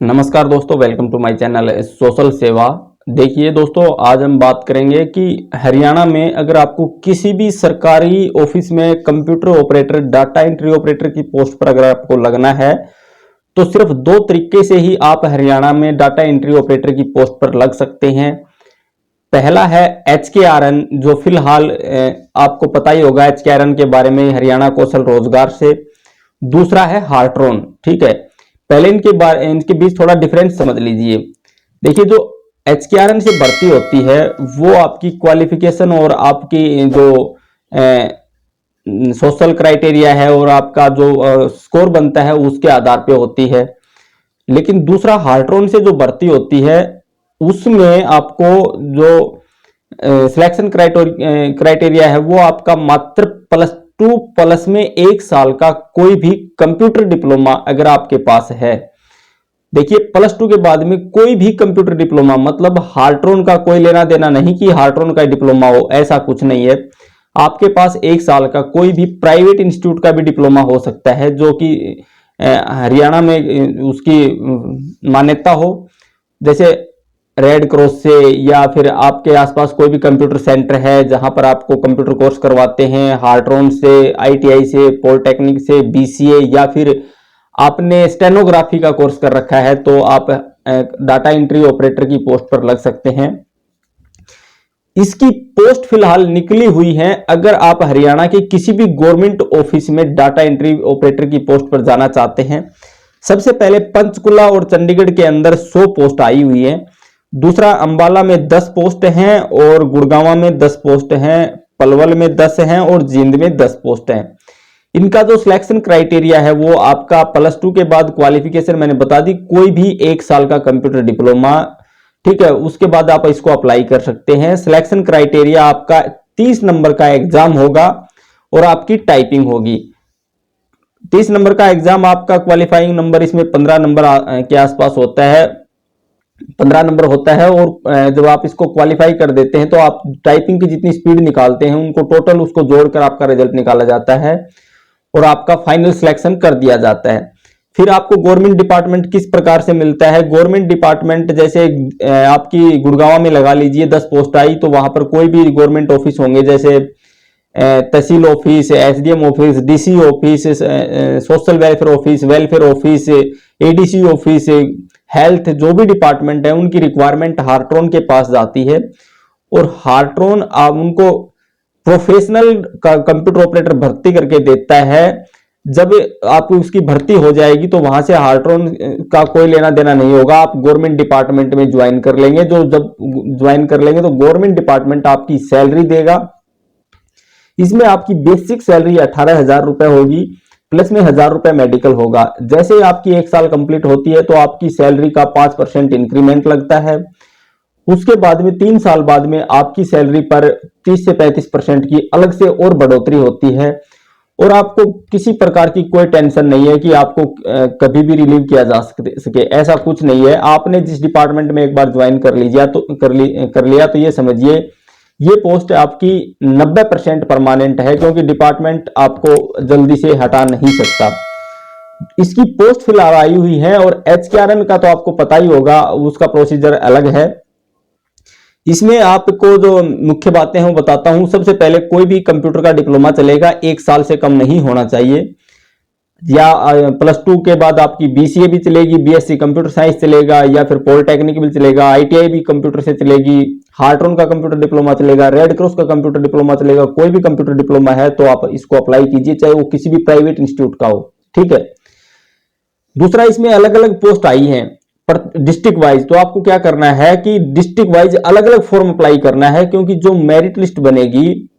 नमस्कार दोस्तों, welcome to my channel social Seva. देखिए दोस्तों, आज हम बात करेंगे कि हरियाणा में अगर आपको किसी भी सरकारी ऑफिस में computer operator, data entry operator की पोस्ट पर अगर आपको लगना है तो सिर्फ दो तरीके से ही आप हरियाणा में डाटा एंट्री ऑपरेटर की पोस्ट पर लग सकते हैं। पहला है HKRN, जो फिलहाल आपको पता ही होगा HKRN के बारे में, हरियाणा कौशल रोजगार से। दूसरा है हार्ट्रॉन। ठीक है, पहले इनके बीच थोड़ा डिफरेंस समझ लीजिए। देखिए, जो HKRN से भर्ती होती है वो आपकी क्वालिफिकेशन और आपकी जो सोशल क्राइटेरिया है और आपका जो स्कोर बनता है उसके आधार पे होती है। लेकिन दूसरा हार्ट्रॉन से जो भर्ती होती है उसमें आपको जो सिलेक्शन क्राइटेरिया है वो आपका मात्र +2 प्लस में 1 साल का कोई भी कंप्यूटर डिप्लोमा अगर आपके पास है। देखिए, +2 के बाद में कोई भी कंप्यूटर डिप्लोमा, मतलब हार्ट्रॉन का कोई लेना देना नहीं कि हार्ट्रॉन का डिप्लोमा हो, ऐसा कुछ नहीं है। आपके पास 1 साल का कोई भी प्राइवेट इंस्टीट्यूट का भी डिप्लोमा हो सकता है जो कि हरियाणा में उसकी मान्यता हो, जैसे रेड क्रॉस से, या फिर आपके आसपास कोई भी कंप्यूटर सेंटर है जहां पर आपको कंप्यूटर कोर्स करवाते हैं, हार्ट्रॉन से, ITI से, पॉलिटेक्निक से, BCA, या फिर आपने स्टेनोग्राफी का कोर्स कर रखा है तो आप डाटा एंट्री ऑपरेटर की पोस्ट पर लग सकते हैं। इसकी पोस्ट फिलहाल निकली हुई है। अगर आप हरियाणा के किसी भी गवर्नमेंट ऑफिस में डाटा एंट्री ऑपरेटर की पोस्ट पर जाना चाहते हैं, सबसे पहले पंचकुला और चंडीगढ़ के अंदर 100 पोस्ट आई हुई है। दूसरा, अंबाला में 10 पोस्ट हैं और गुड़गांव में 10 पोस्ट हैं, पलवल में 10 हैं और जींद में 10 पोस्ट हैं। इनका जो सिलेक्शन क्राइटेरिया है वो आपका +2 के बाद क्वालिफिकेशन मैंने बता दी, कोई भी 1 साल का कंप्यूटर डिप्लोमा, ठीक है, उसके बाद आप इसको अप्लाई कर सकते हैं। सिलेक्शन क्राइटेरिया आपका 30 नंबर का एग्जाम होगा और आपकी टाइपिंग होगी। 30 नंबर का एग्जाम, आपका क्वालिफाइंग नंबर इसमें 15 नंबर के आसपास होता है, 15 नंबर होता है। और जब आप इसको क्वालिफाई कर देते हैं तो आप टाइपिंग की जितनी स्पीड निकालते हैं उनको टोटल उसको जोड़कर आपका रिजल्ट निकाला जाता है और आपका फाइनल सिलेक्शन कर दिया जाता है। फिर आपको गवर्नमेंट डिपार्टमेंट किस प्रकार से मिलता है? गवर्नमेंट डिपार्टमेंट जैसे आपकी गुड़गांव में लगा लीजिए 10 पोस्ट आई, तो वहां पर कोई भी गवर्नमेंट ऑफिस होंगे, जैसे तहसील office, SDM office, DC office, social welfare office, welfare office, ADC office, health, जो भी डिपार्टमेंट है उनकी रिक्वायरमेंट हार्ट्रॉन के पास जाती है और हार्ट्रॉन उनको प्रोफेशनल कंप्यूटर ऑपरेटर भर्ती करके देता है। जब आपकी उसकी भर्ती हो जाएगी तो वहां से हार्ट्रॉन का कोई लेना देना नहीं होगा, आप गवर्नमेंट डिपार्टमेंट में ज्वाइन कर लेंगे। जब ज्वाइन कर लेंगे तो गवर्नमेंट डिपार्टमेंट आपकी सैलरी देगा। इसमें आपकी बेसिक सैलरी 18,000 रुपए होगी, प्लस में 1,000 रुपए मेडिकल होगा। जैसे ही आपकी 1 साल कंप्लीट होती है तो आपकी सैलरी का 5% इंक्रीमेंट लगता है। उसके बाद में 3 साल बाद में आपकी सैलरी पर 30 से 35% की अलग से और बढ़ोतरी होती है और आपको किसी प्रकार की कोई टेंशन नहीं है कि आपको कभी भी रिलीव किया जा सके, ऐसा कुछ नहीं है। आपने जिस डिपार्टमेंट में एक बार ज्वाइन कर लिया तो ये समझिए ये पोस्ट आपकी 90% परमानेंट है, क्योंकि डिपार्टमेंट आपको जल्दी से हटा नहीं सकता। इसकी पोस्ट फिलहाल आई हुई है और HKRN का तो आपको पता ही होगा, उसका प्रोसीजर अलग है। इसमें आपको जो मुख्य बातें हैं वो बताता हूं। सबसे पहले, कोई भी कंप्यूटर का डिप्लोमा चलेगा, 1 साल से कम नहीं होना चाहिए, या +2 के बाद आपकी BCA भी चलेगी, BSc कंप्यूटर साइंस चलेगा, या फिर पॉलिटेक्निक भी चलेगा, ITI भी कंप्यूटर से चलेगी, हार्ट्रॉन का कंप्यूटर डिप्लोमा चलेगा, रेड क्रॉस का कंप्यूटर डिप्लोमा चलेगा। कोई भी कंप्यूटर डिप्लोमा है तो आप इसको अप्लाई कीजिए, चाहे वो किसी भी प्राइवेट इंस्टीट्यूट का हो, ठीक है। दूसरा, इसमें अलग अलग पोस्ट आई हैं पर डिस्ट्रिक्ट वाइज, तो आपको क्या करना है कि डिस्ट्रिक्ट वाइज अलग अलग फॉर्म अप्लाई करना है, क्योंकि जो मेरिट लिस्ट बनेगी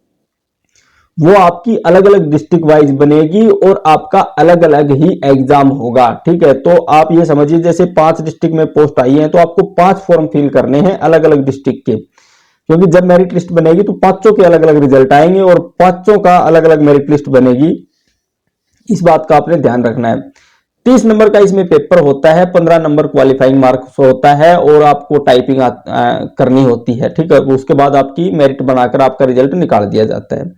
वो आपकी अलग अलग डिस्ट्रिक्ट वाइज बनेगी और आपका अलग अलग ही एग्जाम होगा, ठीक है। तो आप ये समझिए, जैसे 5 डिस्ट्रिक्ट में पोस्ट आई है तो आपको 5 फॉर्म फिल करने हैं अलग अलग डिस्ट्रिक्ट के, क्योंकि जब मेरिट लिस्ट बनेगी तो 5 के अलग अलग रिजल्ट आएंगे और 5 का अलग अलग मेरिट लिस्ट बनेगी। इस बात का आपने ध्यान रखना है। 30 नंबर का इसमें पेपर होता है, 15 नंबर क्वालिफाइंग मार्क्स होता है और आपको टाइपिंग करनी होती है, ठीक है। उसके बाद आपकी मेरिट बनाकर आपका रिजल्ट निकाल दिया जाता है।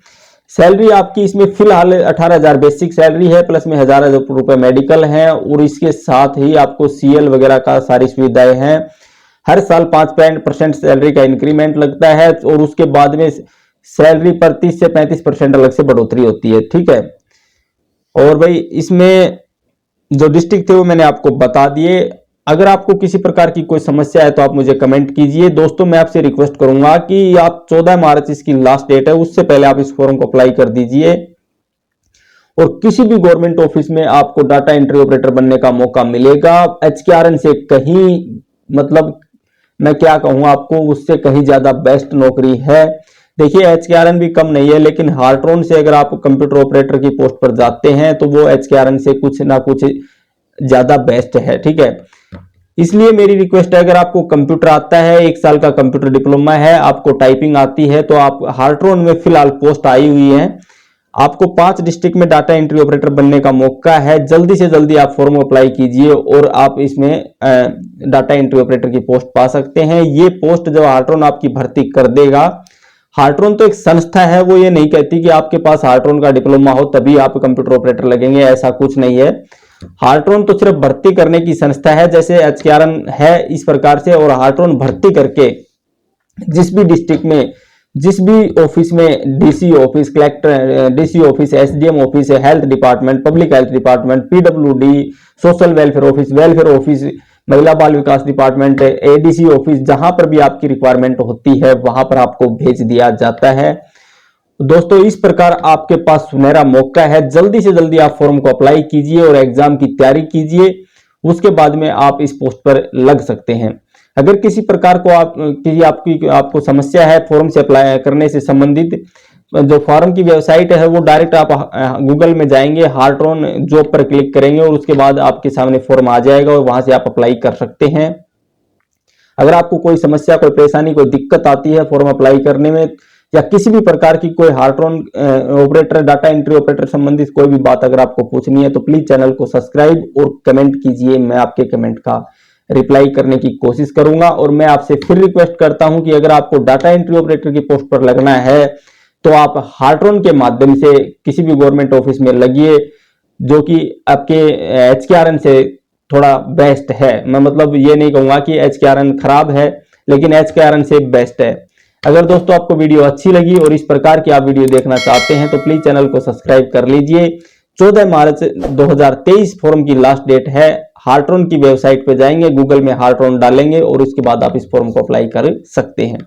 सैलरी आपकी इसमें फिलहाल 18,000 बेसिक सैलरी है, प्लस में 1,000 रुपए मेडिकल है, और इसके साथ ही आपको सीएल वगैरह का सारी सुविधाएं हैं। हर साल 5% सैलरी का इंक्रीमेंट लगता है, और उसके बाद में सैलरी पर 30 से 35% अलग से बढ़ोतरी होती है। ठीक है, और भाई इसमें जो डिस्ट्रिक्ट थे वो मैंने आपको बता दिए। अगर आपको किसी प्रकार की कोई समस्या है तो आप मुझे कमेंट कीजिए। दोस्तों मैं आपसे रिक्वेस्ट करूंगा कि आप 14 मार्च इसकी लास्ट डेट है, उससे पहले आप इस फॉर्म को अप्लाई कर दीजिए, और किसी भी गवर्नमेंट ऑफिस में आपको डाटा एंट्री ऑपरेटर बनने का मौका मिलेगा। एचकेआरएन से कहीं, मतलब मैं क्या कहूं आपको, उससे कहीं ज्यादा बेस्ट नौकरी है। देखिए एचकेआरएन भी कम नहीं है, लेकिन हार्ट्रॉन से अगर आप कंप्यूटर ऑपरेटर की पोस्ट पर जाते हैं तो वो एचकेआरएन से कुछ ना कुछ ज्यादा बेस्ट है। ठीक है, इसलिए मेरी रिक्वेस्ट है, अगर आपको कंप्यूटर आता है, 1 साल का कंप्यूटर डिप्लोमा है, आपको टाइपिंग आती है, तो आप हार्ट्रॉन में फिलहाल पोस्ट आई हुई है, आपको 5 डिस्ट्रिक्ट में डाटा एंट्री ऑपरेटर बनने का मौका है। जल्दी से जल्दी आप फॉर्म अप्लाई कीजिए और आप इसमें डाटा एंट्री ऑपरेटर की पोस्ट पा सकते हैं। ये पोस्ट जब हार्ट्रॉन आपकी भर्ती कर देगा, हार्ट्रॉन तो एक संस्था है, वो ये नहीं कहती कि आपके पास हार्ट्रॉन का डिप्लोमा हो तभी आप कंप्यूटर ऑपरेटर लगेंगे, ऐसा कुछ नहीं है। हार्ट्रॉन तो सिर्फ भर्ती करने की संस्था है, जैसे एचकेआरएन है इस प्रकार से, और हार्ट्रॉन भर्ती करके जिस भी डिस्ट्रिक्ट में, जिस भी ऑफिस में, DC office, collector, DC office, SDM office, health department, public health department, PWD, social welfare office, महिला बाल विकास डिपार्टमेंट, एडीसी ऑफिस, जहां पर भी आपकी रिक्वायरमेंट होती है वहां पर आपको भेज दिया जाता है। दोस्तों इस प्रकार आपके पास सुनहरा मौका है, जल्दी से जल्दी आप फॉर्म को अप्लाई कीजिए और एग्जाम की तैयारी कीजिए, उसके बाद में आप इस पोस्ट पर लग सकते हैं। अगर किसी प्रकार को आपको समस्या है फॉर्म से अप्लाई करने से संबंधित, जो फॉर्म की वेबसाइट है वो डायरेक्ट आप गूगल में जाएंगे, हार्ट्रॉन जॉब पर क्लिक करेंगे और उसके बाद आपके सामने फॉर्म आ जाएगा और वहां से आप अप्लाई कर सकते हैं। अगर आपको कोई समस्या, कोई परेशानी, कोई दिक्कत आती है फॉर्म अप्लाई करने में, या किसी भी प्रकार की कोई Hartron operator, data entry operator संबंधित कोई भी बात अगर आपको पूछनी है, तो प्लीज चैनल को सब्सक्राइब और कमेंट कीजिए। मैं आपके कमेंट का रिप्लाई करने की कोशिश करूंगा। और मैं आपसे फिर रिक्वेस्ट करता हूं कि अगर आपको डाटा एंट्री ऑपरेटर की पोस्ट पर लगना है तो आप हार्ट्रॉन के माध्यम से किसी भी गवर्नमेंट ऑफिस में लगिए, जो कि आपके एचकेआरएन से थोड़ा बेस्ट है। मैं मतलब ये नहीं कहूंगा कि एचकेआरएन खराब है, लेकिन एचकेआरएन से बेस्ट है। अगर दोस्तों आपको वीडियो अच्छी लगी और इस प्रकार की आप वीडियो देखना चाहते हैं तो प्लीज चैनल को सब्सक्राइब कर लीजिए। 14 मार्च 2023 फॉर्म की लास्ट डेट है। हार्ट्रॉन की वेबसाइट पे जाएंगे, गूगल में हार्ट्रॉन डालेंगे और उसके बाद आप इस फॉर्म को अप्लाई कर सकते हैं।